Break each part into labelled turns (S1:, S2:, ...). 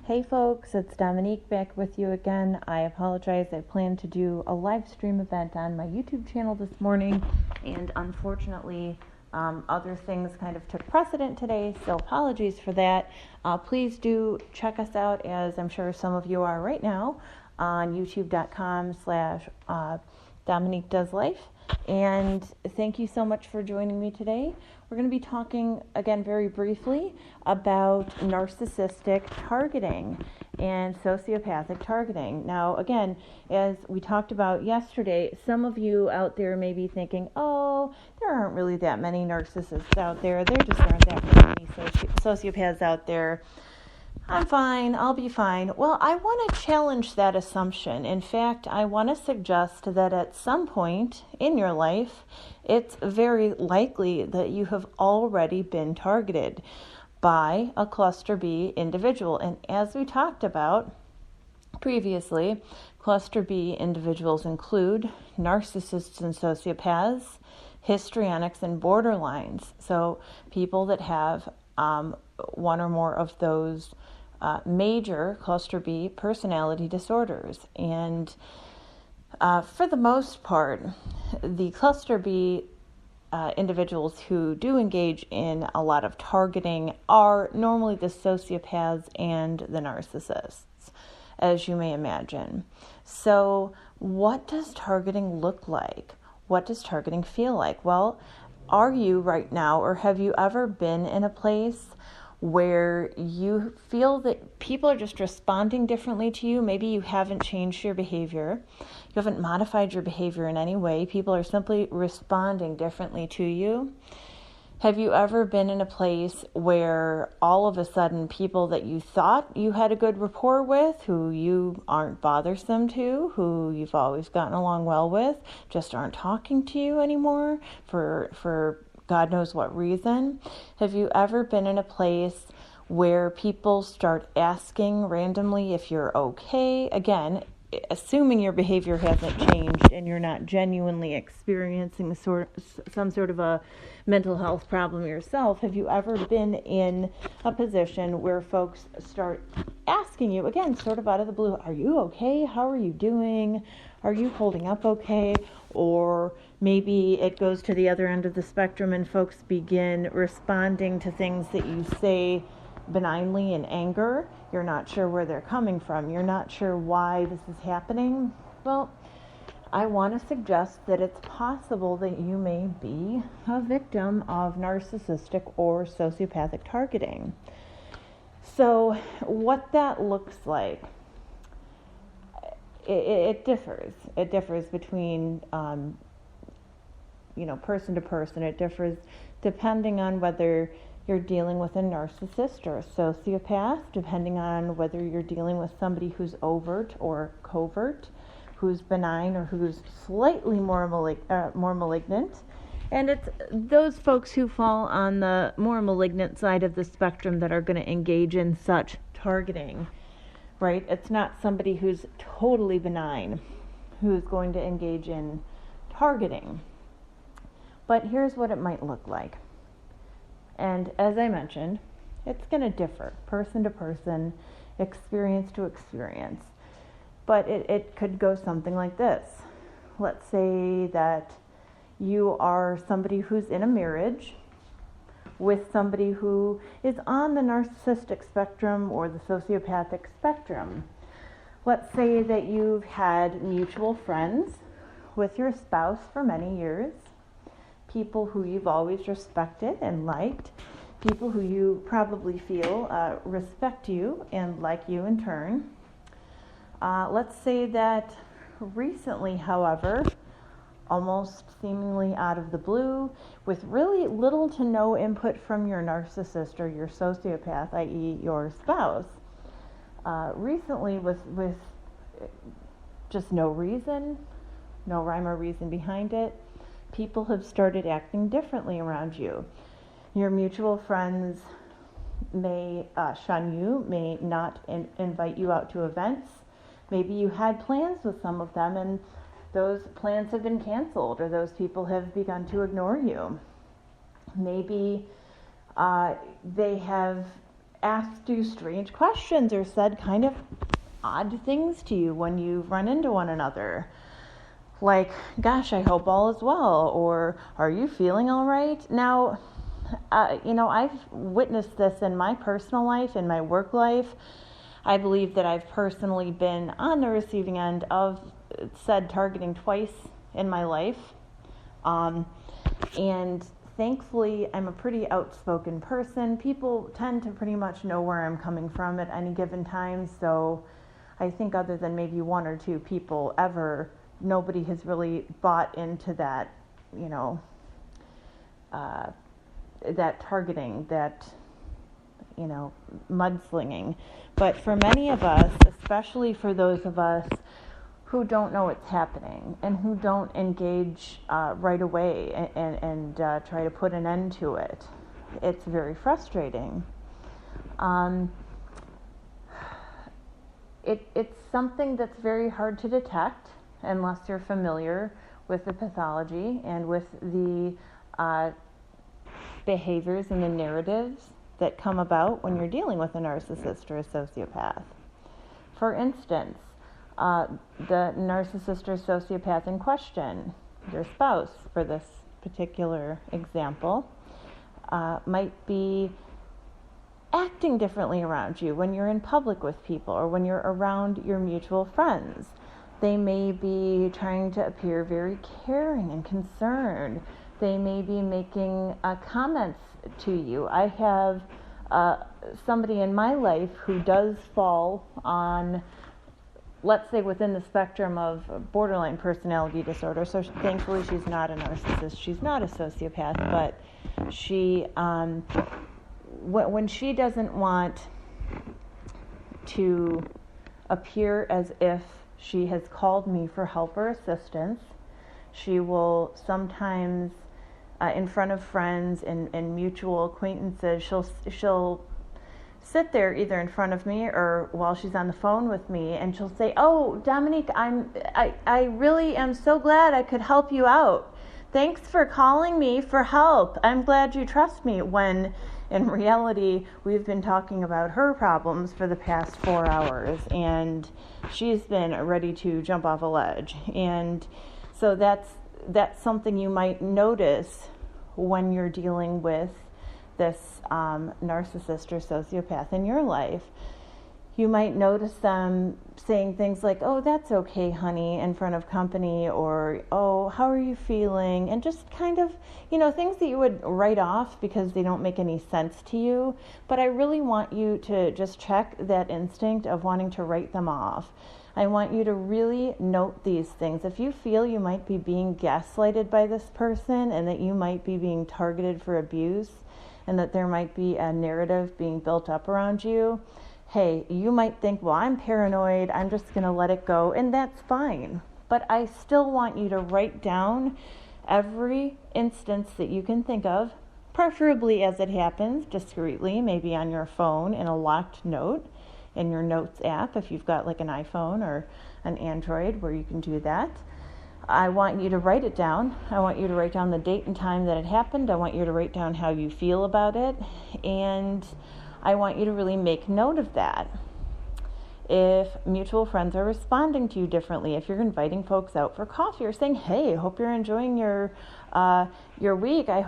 S1: Hey folks, it's Dominique back with you again. I apologize. I planned to do a live stream event on my YouTube channel this morning, and unfortunately other things kind of took precedent today, so apologies for that. Please do check us out, as I'm sure some of you are right now, on youtube.com/Dominique Does Life. And thank you so much for joining me today. We're going to be talking again very briefly about narcissistic targeting and sociopathic targeting. Now, again, as we talked about yesterday, some of you out there may be thinking, oh, there aren't really that many narcissists out there. There just aren't that many sociopaths out there. I'm fine, I'll be fine. Well, I want to challenge that assumption. In fact, I want to suggest that at some point in your life, it's very likely that you have already been targeted by a cluster B individual. And as we talked about previously, cluster B individuals include narcissists and sociopaths, histrionics, and borderlines. So people that have one or more of those major cluster B personality disorders. And for the most part, the cluster B individuals who do engage in a lot of targeting are normally the sociopaths and the narcissists, as you may imagine. So what does targeting look like? What does targeting feel like? Well, are you right now, or have you ever been in a place where you feel that people are just responding differently to you? Maybe you haven't changed your behavior. You haven't modified your behavior in any way. People are simply responding differently to you. Have you ever been in a place where all of a sudden people that you thought you had a good rapport with, who you aren't bothersome to, who you've always gotten along well with, just aren't talking to you anymore for God knows what reason? Have you ever been in a place where people start asking randomly if you're okay? Again, assuming your behavior hasn't changed and you're not genuinely experiencing some sort of a mental health problem yourself, have you ever been in a position where folks start asking you, again, sort of out of the blue, are you okay? How are you doing? Are you holding up okay? Or maybe it goes to the other end of the spectrum and folks begin responding to things that you say benignly in anger. You're not sure where they're coming from. You're not sure why this is happening. Well, I want to suggest that it's possible that you may be a victim of narcissistic or sociopathic targeting. So what that looks like, it differs. It differs between, person to person. It differs depending on whether you're dealing with a narcissist or a sociopath, depending on whether you're dealing with somebody who's overt or covert, who's benign or who's slightly more malignant. And it's those folks who fall on the more malignant side of the spectrum that are going to engage in such targeting, right? It's not somebody who's totally benign who's going to engage in targeting. But here's what it might look like. And as I mentioned, it's going to differ person to person, experience to experience. But it could go something like this. Let's say that you are somebody who's in a marriage with somebody who is on the narcissistic spectrum or the sociopathic spectrum. Let's say that you've had mutual friends with your spouse for many years, people who you've always respected and liked, people who you probably feel respect you and like you in turn. Let's say that recently, however, almost seemingly out of the blue, with really little to no input from your narcissist or your sociopath, i.e. your spouse, recently with just no reason, no rhyme or reason behind it, people have started acting differently around you. Your mutual friends may shun you, may not invite you out to events. Maybe you had plans with some of them and those plans have been canceled, or those people have begun to ignore you. Maybe they have asked you strange questions or said kind of odd things to you when you run into one another. Like, gosh, I hope all is well, or are you feeling all right? Now, I've witnessed this in my personal life, in my work life. I believe that I've personally been on the receiving end of said targeting twice in my life. And thankfully, I'm a pretty outspoken person. People tend to pretty much know where I'm coming from at any given time. So I think other than maybe one or two people ever, nobody has really bought into that, that targeting, that, mudslinging. But for many of us, especially for those of us who don't know what's happening and who don't engage right away and try to put an end to it, it's very frustrating. It's something that's very hard to detect unless you're familiar with the pathology and with the behaviors and the narratives that come about when you're dealing with a narcissist or a sociopath. For instance, the narcissist or sociopath in question, your spouse for this particular example, might be acting differently around you when you're in public with people or when you're around your mutual friends. They may be trying to appear very caring and concerned. They may be making comments to you. I have somebody in my life who does fall on, let's say, within the spectrum of borderline personality disorder. So thankfully she's not a narcissist. She's not a sociopath, but she, when she doesn't want to appear as if she has called me for help or assistance, she will sometimes, in front of friends and mutual acquaintances, she'll sit there either in front of me or while she's on the phone with me, and she'll say, "Oh, Dominique, I really am so glad I could help you out. Thanks for calling me for help. I'm glad you trust me," when in reality, we've been talking about her problems for the past 4 hours, and she's been ready to jump off a ledge. And so that's something you might notice when you're dealing with this narcissist or sociopath in your life. You might notice them saying things like, "Oh, that's okay, honey," in front of company, or, "Oh, how are you feeling?" And just kind of, things that you would write off because they don't make any sense to you. But I really want you to just check that instinct of wanting to write them off. I want you to really note these things. If you feel you might be being gaslighted by this person and that you might be being targeted for abuse and that there might be a narrative being built up around you, hey, you might think, well, I'm paranoid, I'm just going to let it go, and that's fine. But I still want you to write down every instance that you can think of, preferably as it happens, discreetly, maybe on your phone in a locked note, in your notes app, if you've got like an iPhone or an Android where you can do that. I want you to write it down. I want you to write down the date and time that it happened. I want you to write down how you feel about it. And I want you to really make note of that. If mutual friends are responding to you differently, if you're inviting folks out for coffee or saying, "Hey, hope you're enjoying your week. I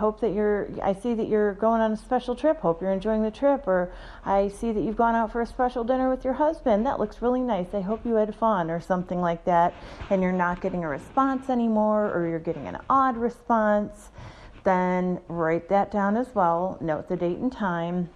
S1: see that you're going on a special trip. Hope you're enjoying the trip." Or, "I see that you've gone out for a special dinner with your husband. That looks really nice. I hope you had fun," or something like that. And you're not getting a response anymore, or you're getting an odd response, then write that down as well. Note the date and time.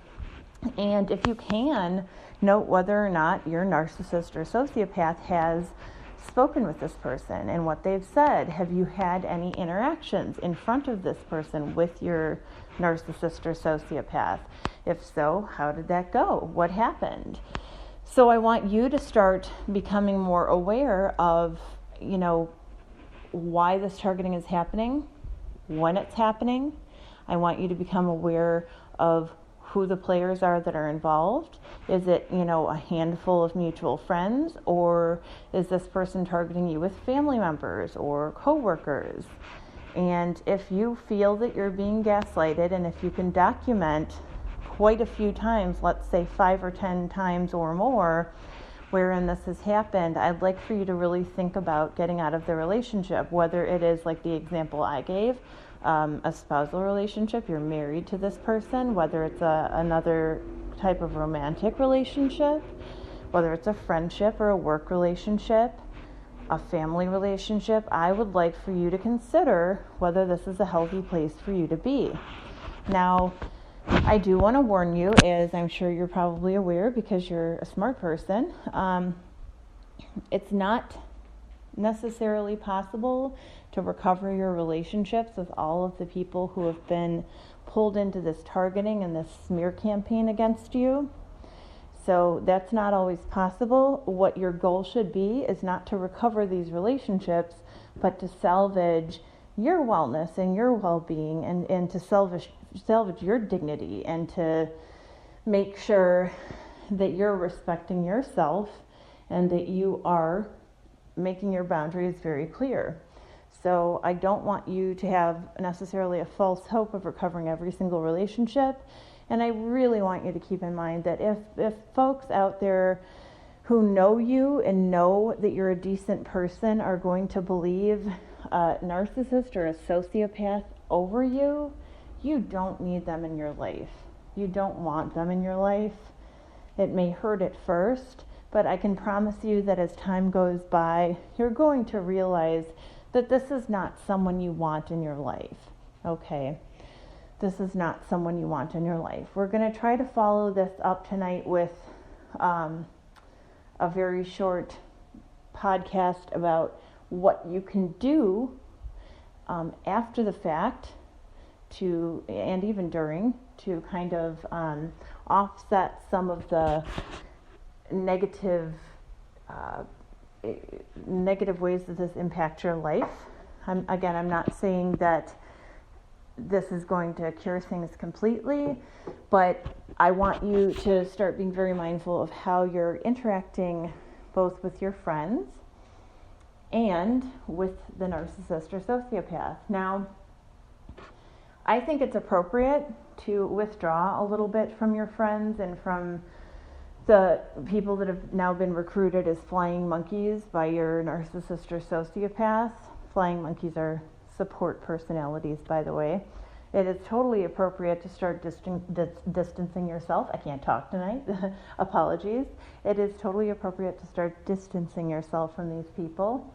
S1: And if you can, note whether or not your narcissist or sociopath has spoken with this person and what they've said. Have you had any interactions in front of this person with your narcissist or sociopath? If so, how did that go? What happened? So I want you to start becoming more aware of, why this targeting is happening, when it's happening. I want you to become aware of who the players are that are involved. Is it, a handful of mutual friends, or is this person targeting you with family members or coworkers? And if you feel that you're being gaslighted, and if you can document quite a few times, let's say 5 or 10 times or more, wherein this has happened, I'd like for you to really think about getting out of the relationship, whether it is like the example I gave, a spousal relationship, you're married to this person, whether it's another type of romantic relationship, whether it's a friendship or a work relationship, a family relationship. I would like for you to consider whether this is a healthy place for you to be. Now, I do want to warn you, as I'm sure you're probably aware because you're a smart person, it's not necessarily possible to recover your relationships with all of the people who have been pulled into this targeting and this smear campaign against you. So that's not always possible. What your goal should be is not to recover these relationships, but to salvage your wellness and your well-being, and to salvage your dignity, and to make sure that you're respecting yourself and that you are making your boundaries very clear. So I don't want you to have necessarily a false hope of recovering every single relationship. And I really want you to keep in mind that if folks out there who know you and know that you're a decent person are going to believe a narcissist or a sociopath over you, you don't need them in your life. You don't want them in your life. It may hurt at first, but I can promise you that as time goes by, you're going to realize that this is not someone you want in your life, okay? This is not someone you want in your life. We're going to try to follow this up tonight with a very short podcast about what you can do after the fact to, and even during, to kind of offset some of the negative ways that this impacts your life. I'm not saying that this is going to cure things completely, but I want you to start being very mindful of how you're interacting both with your friends and with the narcissist or sociopath. Now, I think it's appropriate to withdraw a little bit from your friends and from the people that have now been recruited as flying monkeys by your narcissist or sociopath. Flying monkeys are support personalities, by the way. It is totally appropriate to start distancing yourself. I can't talk tonight. Apologies. It is totally appropriate to start distancing yourself from these people.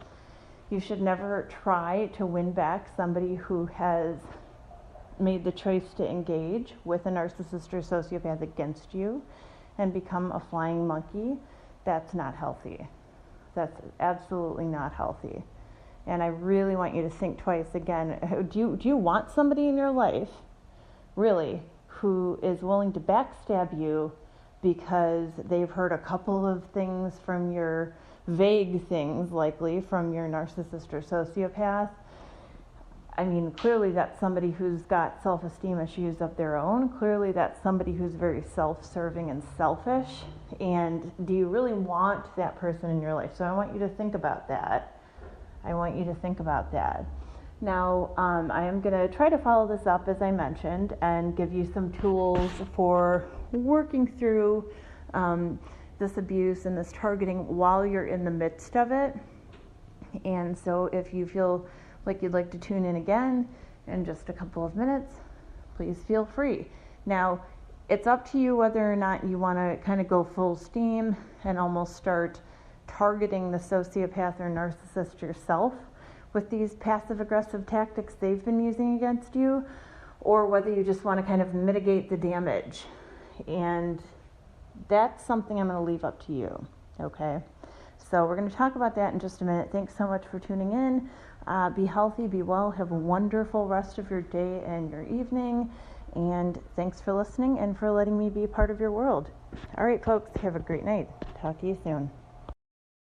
S1: You should never try to win back somebody who has made the choice to engage with a narcissist or sociopath against you and become a flying monkey. That's not healthy. That's absolutely not healthy. And I really want you to think twice again. Do you want somebody in your life, really, who is willing to backstab you because they've heard a couple of things from your, vague things likely, from your narcissist or sociopath? I mean, clearly that's somebody who's got self-esteem issues of their own. Clearly that's somebody who's very self-serving and selfish. And do you really want that person in your life? So I want you to think about that. Now, I am going to try to follow this up, as I mentioned, and give you some tools for working through this abuse and this targeting while you're in the midst of it. And so if you feel like you'd like to tune in again in just a couple of minutes, please feel free. Now, it's up to you whether or not you want to kind of go full steam and almost start targeting the sociopath or narcissist yourself with these passive-aggressive tactics they've been using against you, or whether you just want to kind of mitigate the damage. And that's something I'm going to leave up to you, okay? So we're going to talk about that in just a minute. Thanks so much for tuning in. Be healthy, be well, have a wonderful rest of your day and your evening. And thanks for listening and for letting me be a part of your world. All right, folks, have a great night. Talk to you soon.